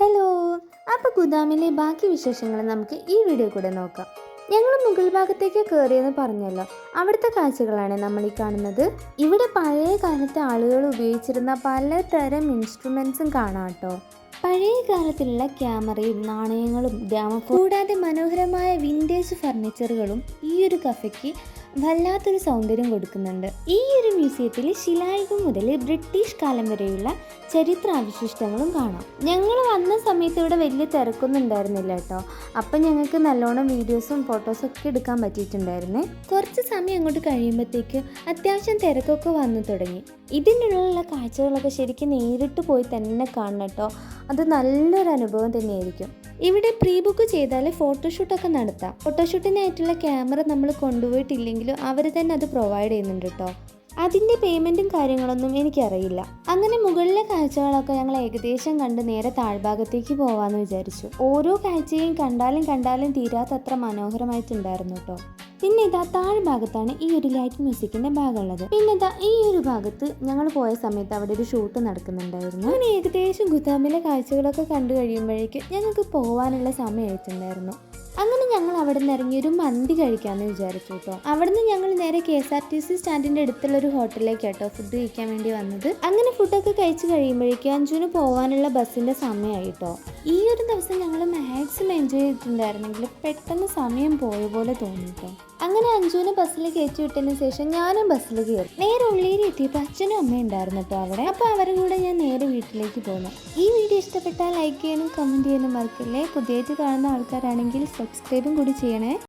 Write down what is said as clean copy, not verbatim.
Hello, അപ്പോൾ ഗുദാമിലെ ബാക്കി വിശേഷങ്ങൾ നമുക്ക് ഈ വീഡിയോ കൂടെ നോക്കാം. ഞങ്ങൾ മുകൾ ഭാഗത്തേക്ക് കയറിയെന്ന് പറഞ്ഞല്ലോ, അവിടുത്തെ കാഴ്ചകളാണ് നമ്മൾ ഈ കാണുന്നത്. ഇവിടെ പഴയ കാലത്തെ ആളുകൾ ഉപയോഗിച്ചിരുന്ന പലതരം ഇൻസ്ട്രുമെൻസും കാണാം കേട്ടോ. പഴയ കാലത്തിലുള്ള ക്യാമറയും നാണയങ്ങളും ഗ്രാമഫോൺ കൂടാതെ മനോഹരമായ വിൻറ്റേജ് ഫർണിച്ചറുകളും ഈ ഒരു കഫയ്ക്ക് വല്ലാത്തൊരു സൗന്ദര്യം കൊടുക്കുന്നുണ്ട്. ഈ ഒരു മ്യൂസിയത്തിൽ ശിലായുഗം മുതൽ ബ്രിട്ടീഷ് കാലം വരെയുള്ള ചരിത്രാവശിഷ്ടങ്ങളും കാണാം. ഞങ്ങൾ വന്ന സമയത്ത് ഇവിടെ വലിയ തിരക്കൊന്നും ഉണ്ടായിരുന്നില്ല കേട്ടോ. അപ്പം ഞങ്ങൾക്ക് നല്ലോണം വീഡിയോസും ഫോട്ടോസും ഒക്കെ എടുക്കാൻ പറ്റിയിട്ടുണ്ടായിരുന്നേ. കുറച്ച് സമയം അങ്ങോട്ട് കഴിയുമ്പോഴത്തേക്ക് അത്യാവശ്യം തിരക്കൊക്കെ വന്നു തുടങ്ങി. ഇതിനുള്ള കാഴ്ചകളൊക്കെ ശരിക്കും നേരിട്ട് പോയി തന്നെ കാണണം കേട്ടോ. അത് നല്ലൊരു അനുഭവം തന്നെയായിരിക്കും. ഇവിടെ പ്രീ ബുക്ക് ചെയ്താൽ ഫോട്ടോഷൂട്ടൊക്കെ നടത്താം. ഫോട്ടോഷൂട്ടിനായിട്ടുള്ള ക്യാമറ നമ്മൾ കൊണ്ടുപോയിട്ടില്ലെങ്കിലും അവർ തന്നെ അത് പ്രൊവൈഡ് ചെയ്യുന്നുണ്ട് കേട്ടോ. അതിൻ്റെ പേയ്മെൻറ്റും കാര്യങ്ങളൊന്നും എനിക്കറിയില്ല. അങ്ങനെ മുകളിലെ കാഴ്ചകളൊക്കെ ഞങ്ങൾ ഏകദേശം കണ്ട് നേരെ താഴ്ഭാഗത്തേക്ക് പോകാമെന്ന് വിചാരിച്ചു. ഓരോ കാഴ്ചയും കണ്ടാലും തീരാത്തത്ര മനോഹരമായിട്ടുണ്ടായിരുന്നു കേട്ടോ. പിന്നെ ഇതാ താഴ്ഭാഗത്താണ് ഈ ഒരു ലൈറ്റ് മ്യൂസിക്കിൻ്റെ ഭാഗമുള്ളത്. പിന്നെ ഇതാ ഈ ഒരു ഭാഗത്ത് ഞങ്ങൾ പോയ സമയത്ത് അവിടെ ഒരു ഷൂട്ട് നടക്കുന്നുണ്ടായിരുന്നു. അങ്ങനെ ഏകദേശം ഗുദാമിലെ കാഴ്ചകളൊക്കെ കണ്ടു കഴിയുമ്പോഴേക്കും ഞങ്ങൾക്ക് പോകാനുള്ള സമയമായിട്ടുണ്ടായിരുന്നു. അങ്ങനെ ഞങ്ങൾ അവിടെ നിന്ന് ഇറങ്ങി ഒരു മന്തി കഴിക്കാമെന്ന് വിചാരിച്ചു കേട്ടോ. അവിടെ നിന്ന് ഞങ്ങൾ നേരെ KSRTC സ്റ്റാൻഡിൻ്റെ അടുത്തുള്ള ഒരു ഹോട്ടലിലേക്ക് കേട്ടോ ഫുഡ് കഴിക്കാൻ വേണ്ടി വന്നത്. അങ്ങനെ ഫുഡൊക്കെ കഴിച്ച് കഴിയുമ്പോഴേക്കും അഞ്ജുന് പോകാനുള്ള ബസ്സിൻ്റെ സമയമായി കേട്ടോ. ഈ ഒരു ദിവസം ഞങ്ങൾ മാക്സിമം എൻജോയ് ചെയ്തിട്ടുണ്ടായിരുന്നെങ്കിൽ പെട്ടെന്ന് സമയം പോയ പോലെ തോന്നി കേട്ടോ. അങ്ങനെ അഞ്ജുവിനെ ബസ്സിൽ കയറ്റി വിട്ടതിന് ശേഷം ഞാനും ബസ്സിൽ കയറി. നേരെ ഉള്ളിയിൽ എത്തിയപ്പോൾ അച്ഛനും അമ്മയും ഉണ്ടായിരുന്നു കേട്ടോ അവിടെ. അപ്പോൾ അവരുടെ കൂടെ ഞാൻ നേരെ വീട്ടിലേക്ക് പോന്നു. ഈ വീഡിയോ ഇഷ്ടപ്പെട്ടാൽ ലൈക്ക് ചെയ്യാനും കമൻറ്റ് ചെയ്യാനും മറക്കില്ലേ. പുതിയതായിട്ട് കാണുന്ന ആൾക്കാരാണെങ്കിൽ സബ്സ്ക്രൈബും കൂടി ചെയ്യണേ.